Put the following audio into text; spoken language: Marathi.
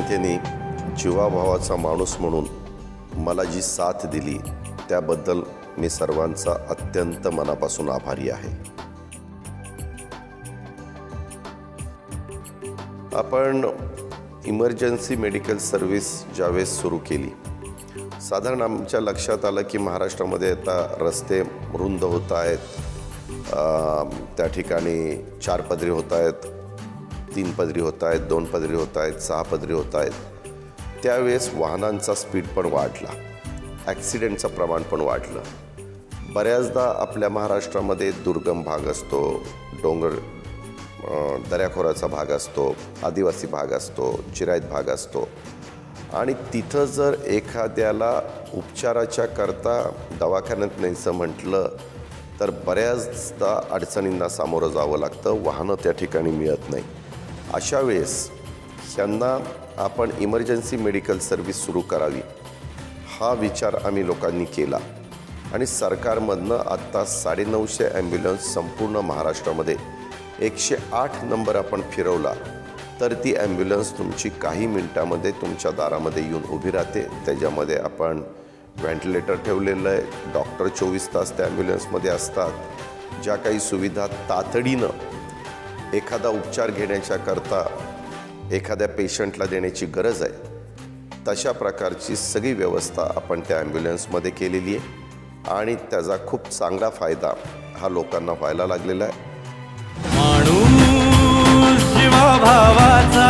जनतेने जीवाभावाचा माणूस म्हणून मला जी साथ दिली त्याबद्दल मी सर्वांचा अत्यंत मनापासून आभारी आहे। आपण इमर्जन्सी मेडिकल सर्व्हिस ज्यावेळेस सुरू केली, साधारण आमच्या लक्षात आलं की महाराष्ट्रामध्ये आता रस्ते रुंद होत आहेत, त्या ठिकाणी 4 पदरी होत आहेत, 3 पदरी होत आहेत, 2 पदरी होत आहेत, 6 पदरी होत आहेत। त्यावेळेस वाहनांचा स्पीड पण वाढला, ॲक्सिडेंटचं प्रमाण पण वाढलं। बऱ्याचदा आपल्या महाराष्ट्रामध्ये दुर्गम भाग असतो, डोंगर दऱ्याखोऱ्याचा भाग असतो, आदिवासी भाग असतो, जिरायत भाग असतो आणि तिथं जर एखाद्याला उपचाराच्या करता दवाखान्यात न्यायचं म्हटलं तर बऱ्याचदा अडचणींना सामोरं जावं लागतं, वाहनं त्या ठिकाणी मिळत नाही। अशा वेळेस यांना आपण इमर्जन्सी मेडिकल सर्व्हिस सुरू करावी हा विचार आम्ही लोकांनी केला आणि सरकारमधनं आत्ता 950 ॲम्ब्युलन्स संपूर्ण महाराष्ट्रामध्ये 108 नंबर आपण फिरवला तर ती ॲम्ब्युलन्स तुमची काही मिनिटामध्ये तुमच्या दारामध्ये येऊन उभी राहते। त्याच्यामध्ये आपण व्हेंटिलेटर ठेवलेलं आहे, डॉक्टर 24 तास त्या ॲम्ब्युलन्समध्ये असतात। ज्या काही सुविधा तातडीनं एखादा उपचार घेण्याच्या करता एखाद्या पेशंटला देण्याची गरज आहे तशा प्रकारची सगळी व्यवस्था आपण त्या ॲम्ब्युलन्समध्ये केलेली आहे आणि त्याचा खूप चांगला फायदा हा लोकांना व्हायला लागलेला आहे। माणूस जीवा भावाचा